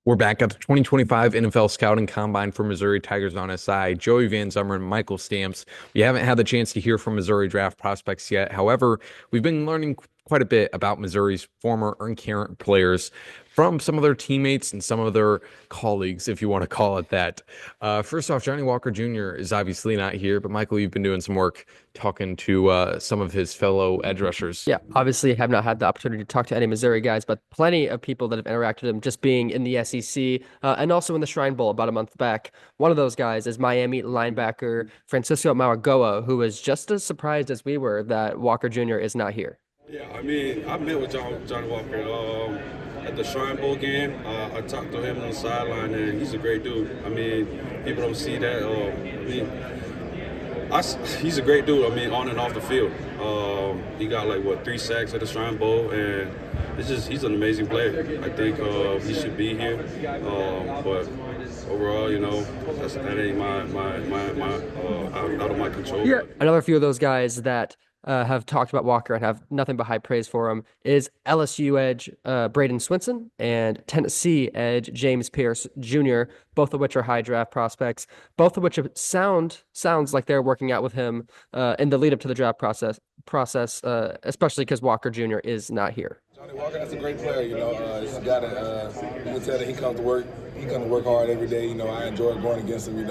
We're back at the 2025 NFL Scouting Combine for Missouri Tigers on SI. Joey Van Zummer and Michael Stamps. We haven't had the chance to hear from Missouri draft prospects yet. However, we've been learning quite a bit about Missouri's former and current players from some of their teammates and some of their colleagues, if you want to call it that. First off, Johnny Walker Jr. is obviously not here, but Michael, you've been doing some work talking to some of his fellow edge rushers. Yeah, obviously have not had the opportunity to talk to any Missouri guys, but plenty of people that have interacted with him just being in the SEC and also in the Shrine Bowl about a month back. One of those guys is Miami linebacker Francisco Mauigoa, who was just as surprised as we were that Walker Jr. is not here. Yeah, I mean, I met with Johnny Walker at the Shrine Bowl game. I talked to him on the sideline, and he's a great dude. I mean, people don't see that. He's a great dude. I mean, on and off the field. He got 3 sacks at the Shrine Bowl, and he's an amazing player. I think he should be here. But overall, that ain't out of my control. Yeah, another few of those guys that have talked about Walker and have nothing but high praise for him is LSU edge Braden Swinson and Tennessee edge James Pierce Jr., both of which are high draft prospects, both of which sounds like they're working out with him in the lead up to the draft process, especially because Walker Jr. is not here. Johnny Walker, that's a great player. He's a guy that you can tell that he comes to work. He comes to work hard every day. I enjoy going against him.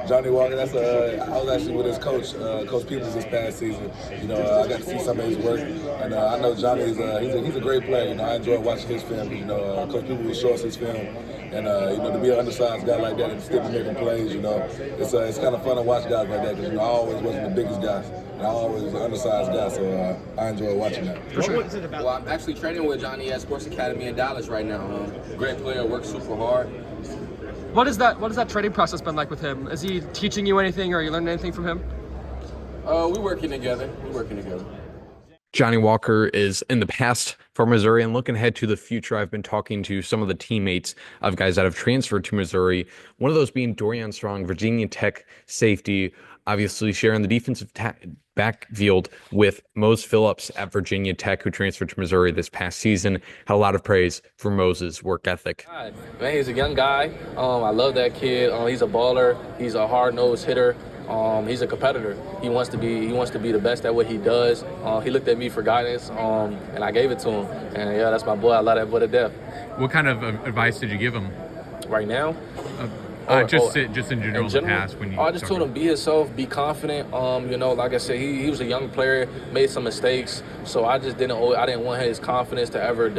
Johnny Walker. I was actually with his coach, Coach Peoples, this past season. I got to see some of his work, and I know Johnny is he's a great player. I enjoy watching his film. Coach Peoples will show us his film, and to be an undersized guy like that and still be making plays, it's kind of fun to watch guys like that because I always wasn't the biggest guys. I always was an undersized guy, so I enjoy watching that. For sure. What is it about? Well, I'm actually training with Johnny at Sports Academy in Dallas right now. Great player, works super hard. What is that training process been like with him? Is he teaching you anything, or are you learning anything from him? We're working together. Johnny Walker is in the past for Missouri, and looking ahead to the future, I've been talking to some of the teammates of guys that have transferred to Missouri. One of those being Dorian Strong, Virginia Tech safety, obviously sharing the defensive backfield with Mose Phillips at Virginia Tech, who transferred to Missouri this past season. Had a lot of praise for Mose's work ethic. Man, he's a young guy. I love that kid. He's a baller. He's a hard-nosed hitter. He's a competitor. He wants to be the best at what he does. He looked at me for guidance, and I gave it to him. And yeah, that's my boy. I love that boy to death. What kind of advice did you give him? Right now? Just in general in the past when you. I just told him be yourself, be confident. Like I said, he was a young player, made some mistakes, so I didn't want his confidence to ever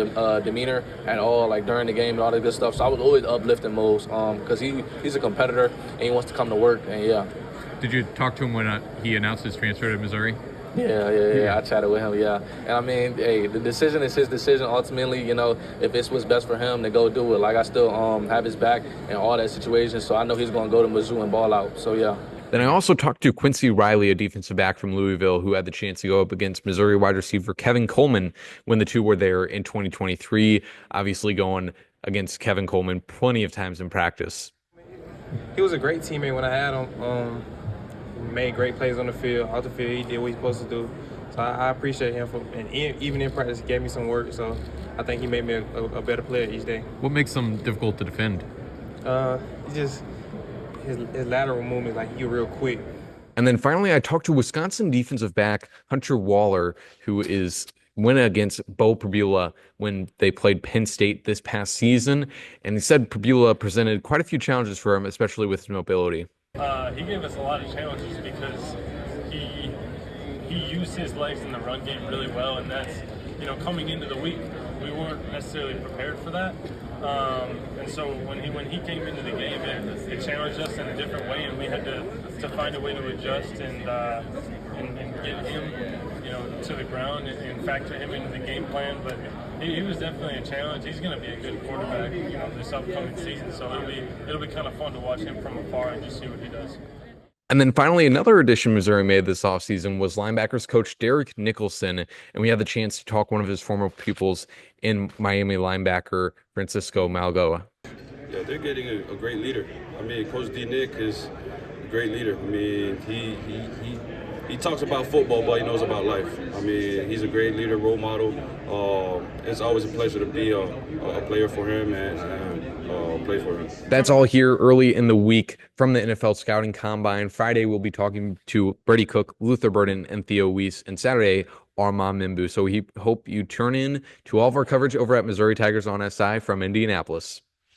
demeanor at all, like during the game and all that good stuff. So I was always uplifting Mose, because he's a competitor and he wants to come to work, and yeah. Did you talk to him when he announced his transfer to Missouri? Yeah. I chatted with him, yeah. And I mean, hey, the decision is his decision. Ultimately, if it's what's best for him, to go do it. Like, I still have his back in all that situation, so I know he's going to go to Mizzou and ball out. So, yeah. Then I also talked to Quincy Riley, a defensive back from Louisville, who had the chance to go up against Missouri wide receiver Kevin Coleman when the two were there in 2023, obviously going against Kevin Coleman plenty of times in practice. He was a great teammate when I had him. Made great plays on the field, off the field. He did what he's supposed to do. So I appreciate him and even in practice, he gave me some work. So I think he made me a better player each day. What makes him difficult to defend? His lateral movement, like, he's real quick. And then finally, I talked to Wisconsin defensive back Hunter Waller, who went against Bo Pribula when they played Penn State this past season. And he said Pribula presented quite a few challenges for him, especially with his mobility. He gave us a lot of challenges because he used his legs in the run game really well, and that's, coming into the week, we weren't necessarily prepared for that. And so when he came into the game, it challenged us in a different way, and we had to find a way to adjust and get him, to the ground and factor him into the game plan. But he was definitely a challenge. He's going to be a good quarterback, this upcoming season. So it'll be kind of fun to watch him from afar and just see what he does. And then finally, another addition Missouri made this offseason was linebackers coach Derek Nicholson. And we had the chance to talk one of his former pupils in Miami linebacker Francisco Mauigoa. Yeah, they're getting a great leader. I mean, Coach D. Nick is a great leader. I mean, he talks about football, but he knows about life. I mean, he's a great leader, role model. It's always a pleasure to be a player for him and play for him. That's all here early in the week from the NFL Scouting Combine. Friday, we'll be talking to Brady Cook, Luther Burden, and Theo Weiss. And Saturday, Armand Mimbu. So we hope you turn in to all of our coverage over at Missouri Tigers on SI from Indianapolis.